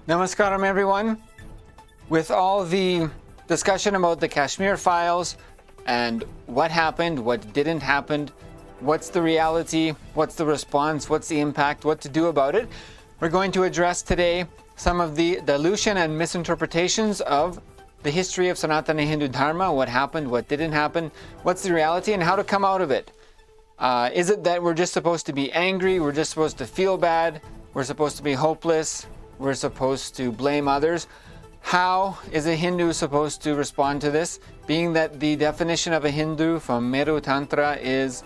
Namaskaram, everyone. With all the discussion about the Kashmir files and what happened, what didn't happen, what's the reality, what's the response, what's the impact, what to do about it, we're going to address today some of the dilution and misinterpretations of the history of Sanatana Hindu Dharma, what happened, what didn't happen, what's the reality, and how to come out of it. Is it that we're just supposed to be angry, we're just supposed to feel bad, we're supposed to be hopeless, we're supposed to blame others? How is a Hindu supposed to respond to this, being that the definition of a Hindu from Meru Tantra is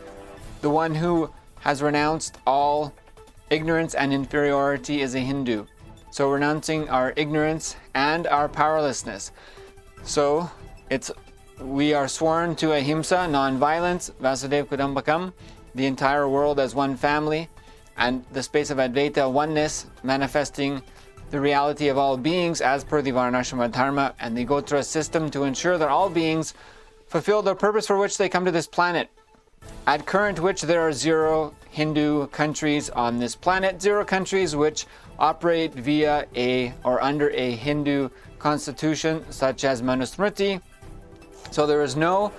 the one who has renounced all ignorance and inferiority is a Hindu. So renouncing our ignorance and our powerlessness. So we are sworn to ahimsa, non-violence, Vasudev Kudambakam, the entire world as one family, and the space of Advaita oneness, manifesting the reality of all beings as per the Varnashrama Dharma and the Gotra system to ensure that all beings fulfill the purpose for which they come to this planet. At current which there are 0 Hindu countries on this planet, 0 countries which operate via or under a Hindu constitution such as Manusmriti. So there is no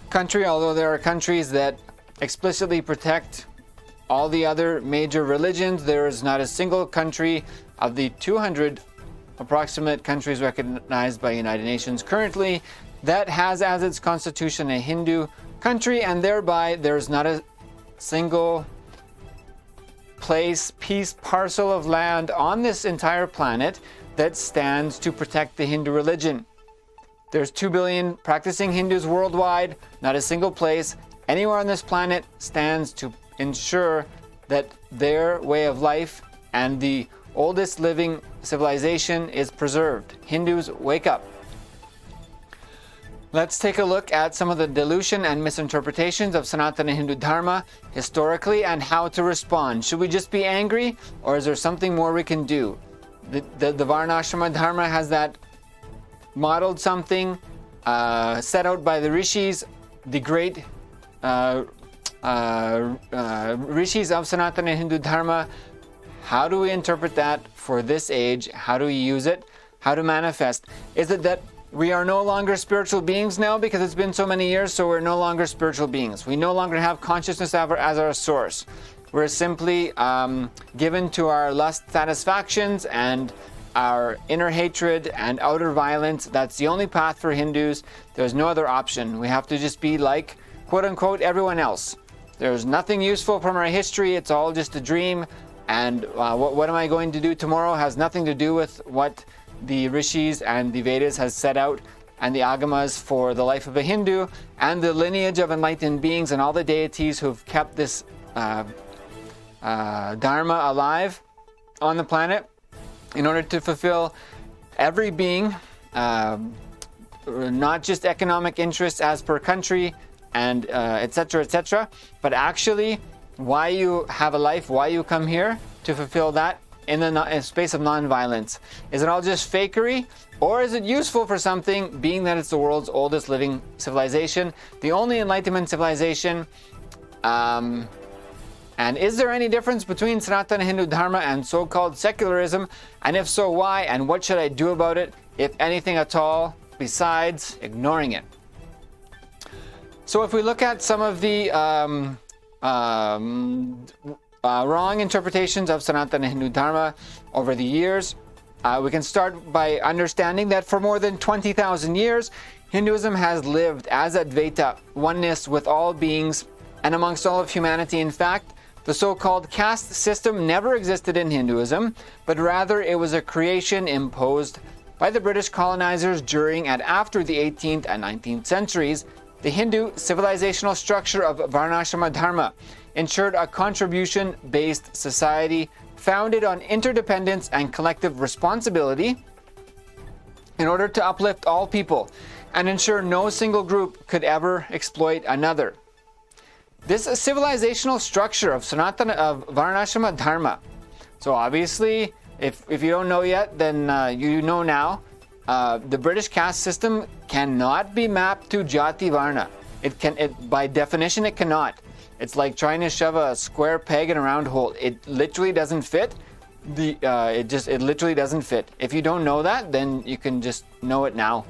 country, although there are countries that explicitly protect all the other major religions, there is not a single country of the 200 approximate countries recognized by United Nations currently that has as its constitution a Hindu country, and thereby there's not a single place, piece, parcel of land on this entire planet that stands to protect the Hindu religion. There's 2 billion practicing Hindus worldwide, not a single place anywhere on this planet stands to ensure that their way of life and the oldest living civilization is preserved. Hindus, wake up. Let's take a look at some of the dilution and misinterpretations of Sanatana Hindu Dharma historically and how to respond. Should we just be angry, or is there something more we can do? The Varnashrama Dharma has that modeled something set out by the rishis, the great rishis of Sanatana Hindu Dharma. How do we interpret that for this age? How do we use it? How to manifest? Is it that we are no longer spiritual beings now because it's been so many years, so we're no longer spiritual beings? We no longer have consciousness as our source. We're simply given to our lust satisfactions and our inner hatred and outer violence. That's the only path for Hindus. There's no other option. We have to just be like, quote unquote, everyone else. There's nothing useful from our history. It's all just a dream. And what am I going to do tomorrow has nothing to do with what the rishis and the Vedas has set out and the agamas for the life of a Hindu and the lineage of enlightened beings and all the deities who've kept this Dharma alive on the planet in order to fulfill every being, not just economic interests as per country and etc., but actually why you have a life, why you come here to fulfill that in a space of non-violence. Is it all just fakery, or is it useful for something, being that it's the world's oldest living civilization, the only Enlightenment civilization? And is there any difference between Sanatana Hindu Dharma and so-called secularism? And if so, why? And what should I do about it, if anything at all, besides ignoring it? So if we look at some of the wrong interpretations of Sanatana Hindu Dharma over the years, we can start by understanding that for more than 20,000 years, Hinduism has lived as Advaita, oneness with all beings and amongst all of humanity. In fact, the so-called caste system never existed in Hinduism, but rather it was a creation imposed by the British colonizers during and after the 18th and 19th centuries. The Hindu civilizational structure of Varnashrama Dharma ensured a contribution-based society founded on interdependence and collective responsibility in order to uplift all people and ensure no single group could ever exploit another. This civilizational structure of Varnashrama Dharma. So obviously, if you don't know yet, then you know now. The British caste system cannot be mapped to Jati Varna. By definition, it cannot. It's like trying to shove a square peg in a round hole. It literally doesn't fit. it literally doesn't fit. If you don't know that, then you can just know it now.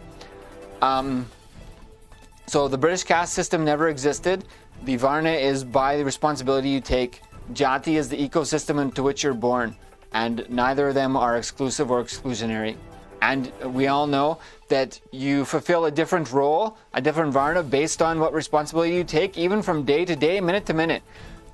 So the British caste system never existed. The Varna is by the responsibility you take. Jati is the ecosystem into which you're born, and neither of them are exclusive or exclusionary. And we all know that you fulfill a different role, a different Varna, based on what responsibility you take, even from day to day, minute to minute.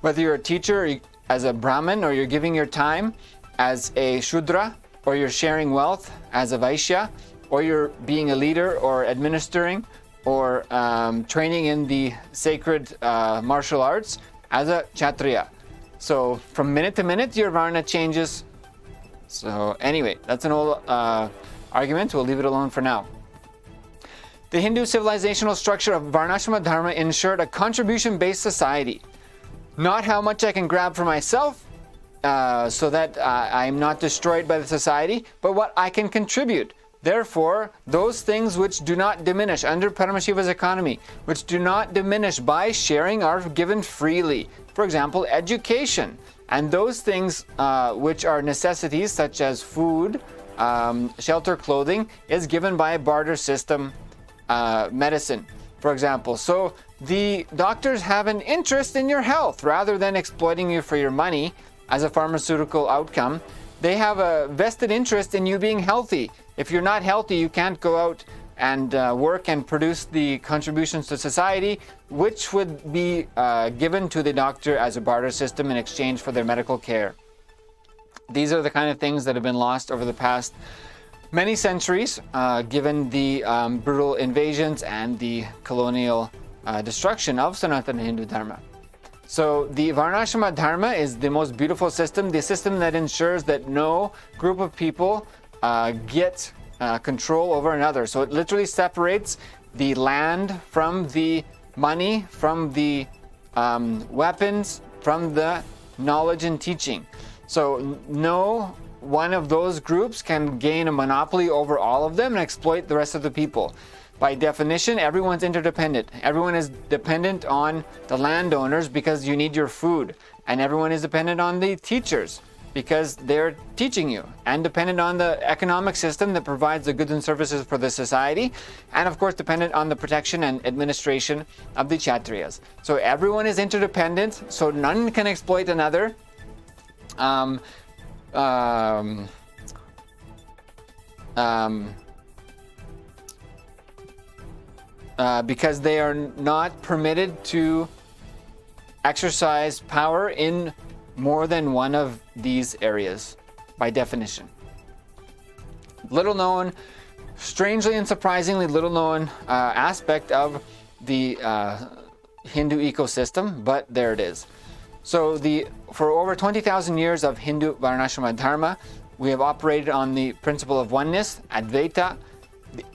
Whether you're a teacher as a Brahmin, or you're giving your time as a Shudra, or you're sharing wealth as a Vaishya, or you're being a leader or administering, or training in the sacred martial arts as a Kshatriya. So from minute to minute, your Varna changes. So anyway, that's an old argument. We'll leave it alone for now. The Hindu civilizational structure of Varnashrama Dharma ensured a contribution-based society. Not how much I can grab for myself so that I'm not destroyed by the society, but what I can contribute. Therefore, those things which do not diminish under Paramashiva's economy, which do not diminish by sharing, are given freely. For example, education. And those things which are necessities, such as food, shelter, clothing, is given by a barter system. Medicine, for example. So the doctors have an interest in your health rather than exploiting you for your money as a pharmaceutical outcome. They have a vested interest in you being healthy. If you're not healthy, you can't go out and work and produce the contributions to society, which would be given to the doctor as a barter system in exchange for their medical care. These are the kind of things that have been lost over the past many centuries, given the brutal invasions and the colonial destruction of Sanatana Hindu Dharma. So the Varnashrama Dharma is the most beautiful system, the system that ensures that no group of people get control over another. So it literally separates the land from the money, from the weapons, from the knowledge and teaching. So no one of those groups can gain a monopoly over all of them and exploit the rest of the people. By definition, everyone's interdependent. Everyone is dependent on the landowners because you need your food. And everyone is dependent on the teachers because they're teaching you. And dependent on the economic system that provides the goods and services for the society. And of course, dependent on the protection and administration of the Kshatriyas. So everyone is interdependent, so none can exploit another. Because they are not permitted to exercise power in more than one of these areas, by definition. Little known, strangely and surprisingly little known aspect of the Hindu ecosystem, but there it is. So for over 20,000 years of Hindu Varnashrama Dharma, we have operated on the principle of oneness, Advaita.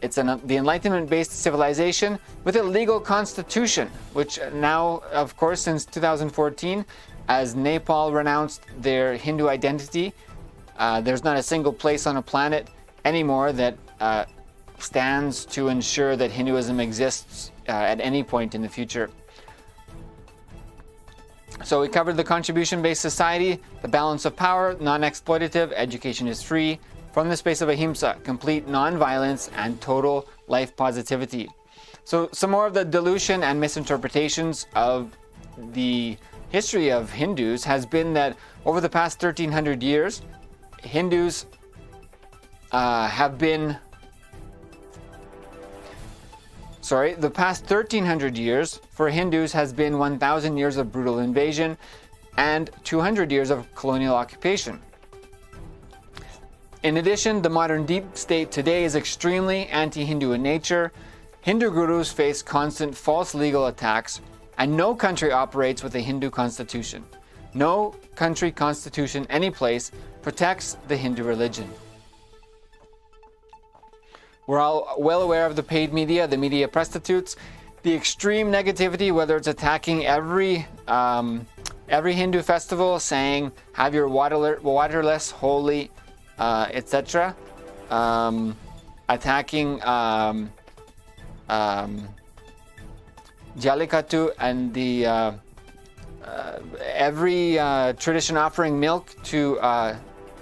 It's the Enlightenment-based civilization with a legal constitution, which now, of course, since 2014, as Nepal renounced their Hindu identity, there's not a single place on a planet anymore that stands to ensure that Hinduism exists at any point in the future. So we covered the contribution-based society, the balance of power, non-exploitative, education is free, from the space of ahimsa, complete non-violence, and total life positivity. So some more of the dilution and misinterpretations of the history of Hindus has been that over the past 1,300 years, Hindus the past 1,300 years for Hindus has been 1,000 years of brutal invasion and 200 years of colonial occupation. In addition, the modern deep state today is extremely anti-Hindu in nature. Hindu gurus face constant false legal attacks, and no country operates with a Hindu constitution. No country constitution any place protects the Hindu religion. We're all well aware of the paid media, the media prostitutes, the extreme negativity, whether it's attacking every Hindu festival, saying have your waterless holy, etc. Attacking Jallikattu and the every tradition offering milk to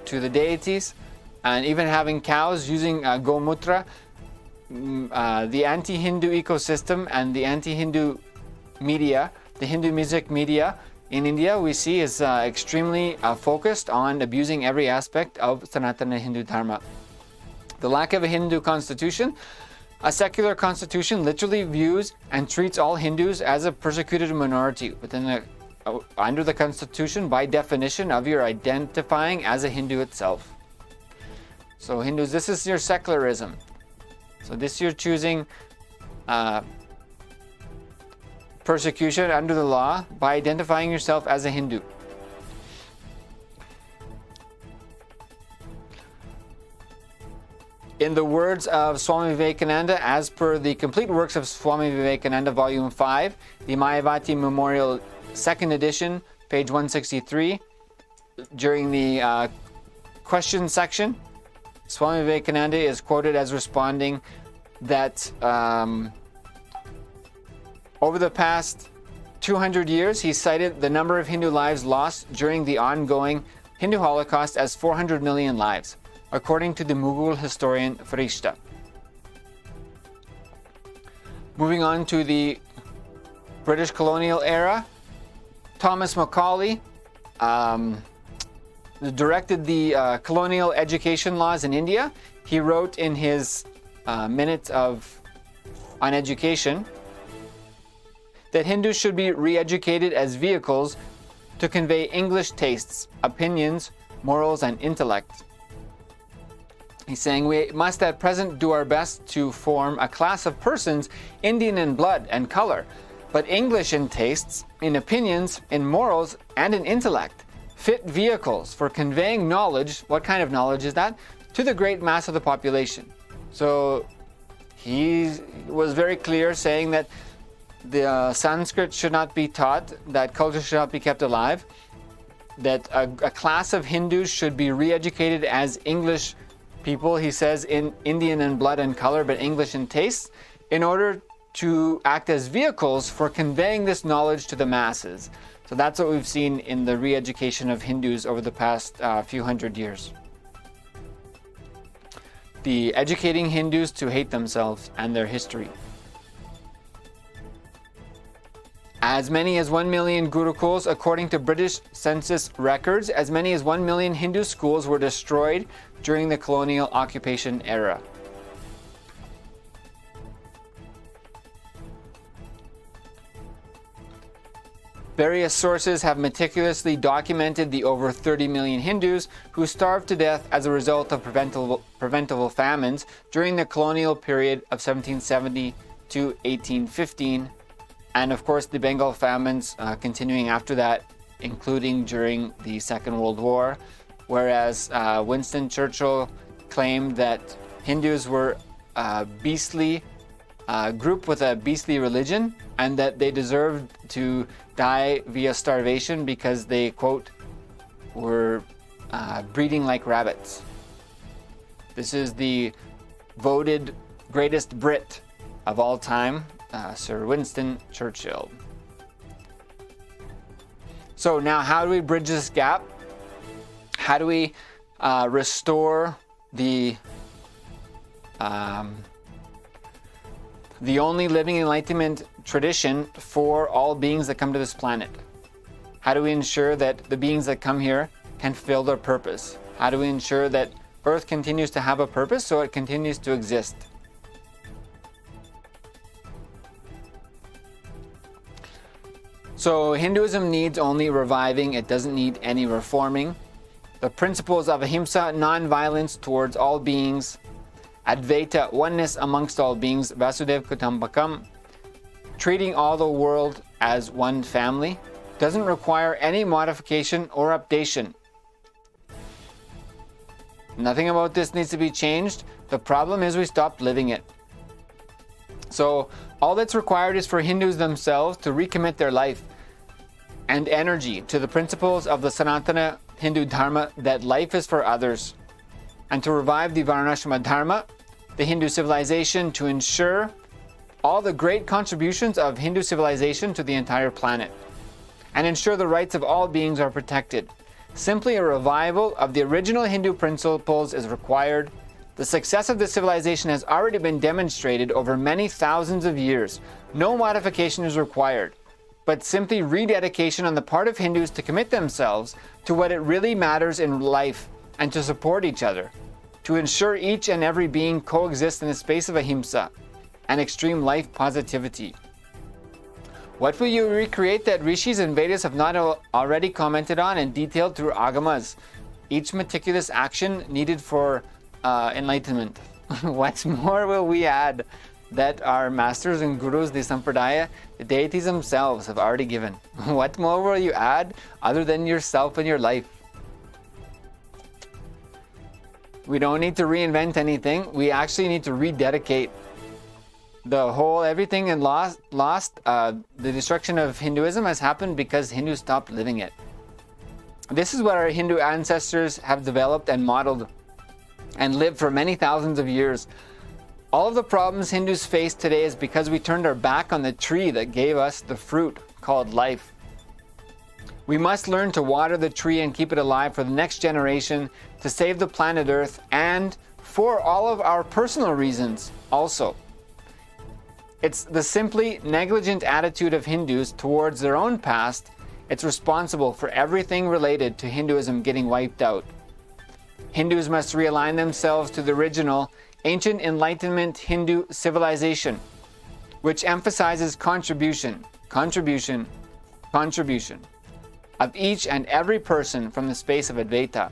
to the deities, and even having cows using gomutra. The anti-Hindu ecosystem and the anti-Hindu media, the Hindu music media in India, we see is extremely focused on abusing every aspect of Sanatana Hindu Dharma. The lack of a Hindu constitution, a secular constitution, literally views and treats all Hindus as a persecuted minority under the constitution by definition of your identifying as a Hindu itself. So Hindus, this is your secularism. So this you're choosing persecution under the law by identifying yourself as a Hindu. In the words of Swami Vivekananda, as per the complete works of Swami Vivekananda, Volume 5, the Mayavati Memorial 2nd edition, page 163, during the question section, Swami Vivekananda is quoted as responding that over the past 200 years, he cited the number of Hindu lives lost during the ongoing Hindu Holocaust as 400 million lives, according to the Mughal historian Farishta. Moving on to the British colonial era, Thomas Macaulay directed the colonial education laws in India. He wrote in his minutes on education that Hindus should be re-educated as vehicles to convey English tastes, opinions, morals, and intellect. He's saying we must at present do our best to form a class of persons Indian in blood and color, but English in tastes, in opinions, in morals, and in intellect, fit vehicles for conveying knowledge. What kind of knowledge is that? To the great mass of the population. So he was very clear, saying that the Sanskrit should not be taught, that culture should not be kept alive, that a class of Hindus should be re-educated as English people, he says, in Indian in blood and color, but English in taste, in order to act as vehicles for conveying this knowledge to the masses. So that's what we've seen in the re-education of Hindus over the past few hundred years. The educating Hindus to hate themselves and their history. As many as 1 million gurukuls, according to British census records, as many as 1 million Hindu schools were destroyed during the colonial occupation era. Various sources have meticulously documented the over 30 million Hindus who starved to death as a result of preventable famines during the colonial period of 1770 to 1815, and of course the Bengal famines continuing after that, including during the Second World War, whereas Winston Churchill claimed that Hindus were a beastly group with a beastly religion, and that they deserved to die via starvation because they, quote, were breeding like rabbits. This is the voted greatest Brit of all time, Sir Winston Churchill. So now, how do we bridge this gap? How do we restore the only living Enlightenment tradition for all beings that come to this planet? How do we ensure that the beings that come here can fulfill their purpose? How do we ensure that Earth continues to have a purpose so it continues to exist? So Hinduism needs only reviving, it doesn't need any reforming. The principles of ahimsa, non-violence towards all beings, Advaita, oneness amongst all beings, Vasudev Kutumbakam, treating all the world as one family, doesn't require any modification or updation. Nothing about this needs to be changed. The problem is we stopped living it. So all that's required is for Hindus themselves to recommit their life and energy to the principles of the Sanatana Hindu Dharma, that life is for others, and to revive the Varnashrama Dharma, the Hindu civilization, to ensure all the great contributions of Hindu civilization to the entire planet, and ensure the rights of all beings are protected. Simply a revival of the original Hindu principles is required. The success of the civilization has already been demonstrated over many thousands of years. No modification is required, but simply rededication on the part of Hindus to commit themselves to what it really matters in life and to support each other, to ensure each and every being coexists in the space of ahimsa and extreme life positivity. What will you recreate that rishis and Vedas have not already commented on and detailed through agamas? Each meticulous action needed for enlightenment. What more will we add that our masters and gurus, the sampradaya, the deities themselves have already given? What more will you add other than yourself and your life? We don't need to reinvent anything. We actually need to rededicate the whole everything and lost. The destruction of Hinduism has happened because Hindus stopped living it. This is what our Hindu ancestors have developed and modeled and lived for many thousands of years. All of the problems Hindus face today is because we turned our back on the tree that gave us the fruit called life. We must learn to water the tree and keep it alive for the next generation, to save the planet Earth, and for all of our personal reasons also. It's the simply negligent attitude of Hindus towards their own past. It's responsible for everything related to Hinduism getting wiped out. Hindus must realign themselves to the original ancient Enlightenment Hindu civilization, which emphasizes contribution of each and every person from the space of Advaita,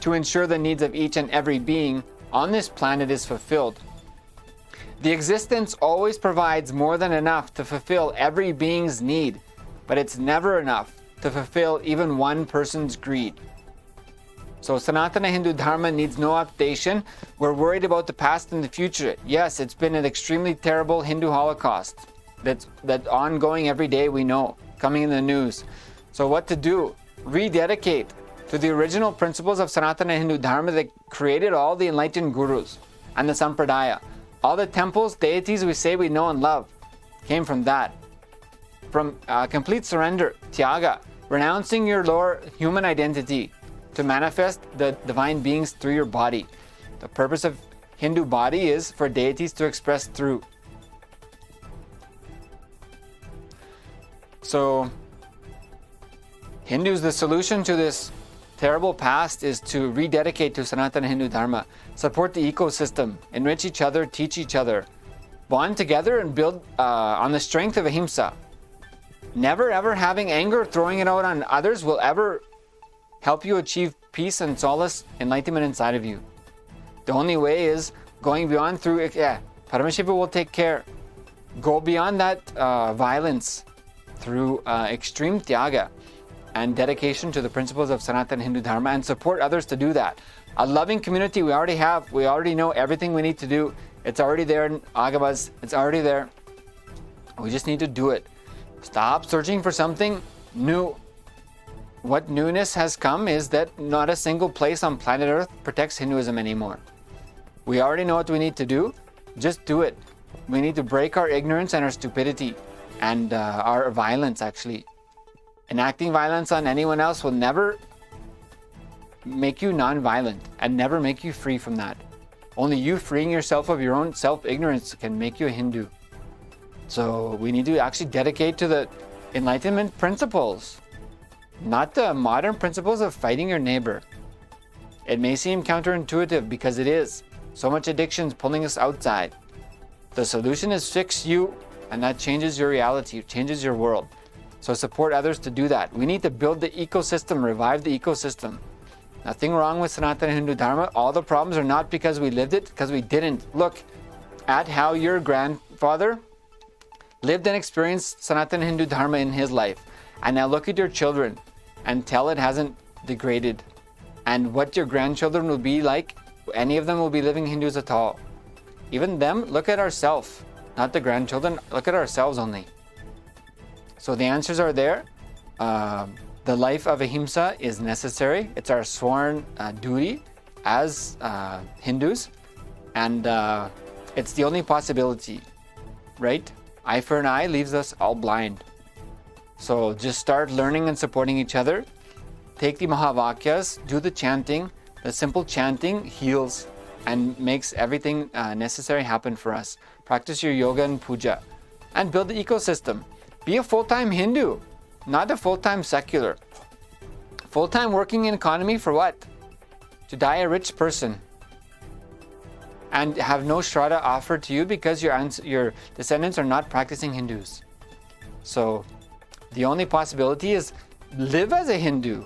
to ensure the needs of each and every being on this planet is fulfilled. The existence always provides more than enough to fulfill every being's need, but it's never enough to fulfill even one person's greed. So Sanatana Hindu Dharma needs no updation. We're worried about the past and the future. Yes, it's been an extremely terrible Hindu Holocaust that's ongoing every day, we know, coming in the news. So what to do? Rededicate to the original principles of Sanatana Hindu Dharma that created all the enlightened gurus and the sampradaya. All the temples, deities we say we know and love came from that. From complete surrender, tyaga, renouncing your lower human identity to manifest the divine beings through your body. The purpose of Hindu body is for deities to express through. So, Hindus, the solution to this terrible past is to rededicate to Sanatana Hindu Dharma, support the ecosystem, enrich each other, teach each other, bond together and build on the strength of ahimsa. Never ever having anger, throwing it out on others will ever help you achieve peace and solace, enlightenment inside of you. The only way is going beyond through, Paramashiva will take care. Go beyond that violence through extreme tyaga and dedication to the principles of Sanatana Hindu Dharma, and support others to do that. A loving community we already have. We already know everything we need to do. It's already there in Agamas. It's already there. We just need to do it. Stop searching for something new. What newness has come is that not a single place on planet Earth protects Hinduism anymore. We already know what we need to do. Just do it. We need to break our ignorance and our stupidity and our violence, actually. Enacting violence on anyone else will never make you non-violent and never make you free from that. Only you freeing yourself of your own self-ignorance can make you a Hindu. So we need to actually dedicate to the Enlightenment principles, not the modern principles of fighting your neighbor. It may seem counterintuitive because it is. So much addictions pulling us outside. The solution is fix you, and that changes your reality, changes your world. So support others to do that. We need to build the ecosystem, revive the ecosystem. Nothing wrong with Sanatana Hindu Dharma. All the problems are not because we lived it, because we didn't. Look at how your grandfather lived and experienced Sanatana Hindu Dharma in his life. And now look at your children and tell it hasn't degraded. And what your grandchildren will be like, any of them will be living Hindus at all. Even them, look at ourselves, not the grandchildren, look at ourselves only. So the answers are there. The life of ahimsa is necessary. It's our sworn duty as Hindus. And it's the only possibility, right? Eye for an eye leaves us all blind. So just start learning and supporting each other. take the Mahavakyas, do the chanting. The simple chanting heals and makes everything necessary happen for us. Practice your yoga and puja and build the ecosystem. Be a full-time Hindu, not a full-time secular. Full-time working in economy for what? To die a rich person and have no shraddha offered to you because your descendants are not practicing Hindus. So the only possibility is live as a Hindu.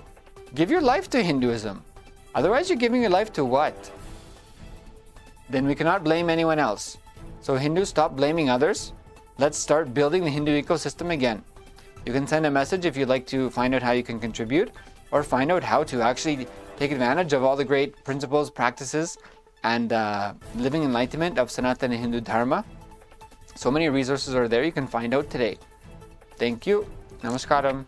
Give your life to Hinduism. Otherwise, you're giving your life to what? Then we cannot blame anyone else. So Hindus, stop blaming others. Let's start building the Hindu ecosystem again. You can send a message if you'd like to find out how you can contribute, or find out how to actually take advantage of all the great principles, practices, and living enlightenment of Sanatana Hindu Dharma. So many resources are there you can find out today. Thank you. Namaskaram.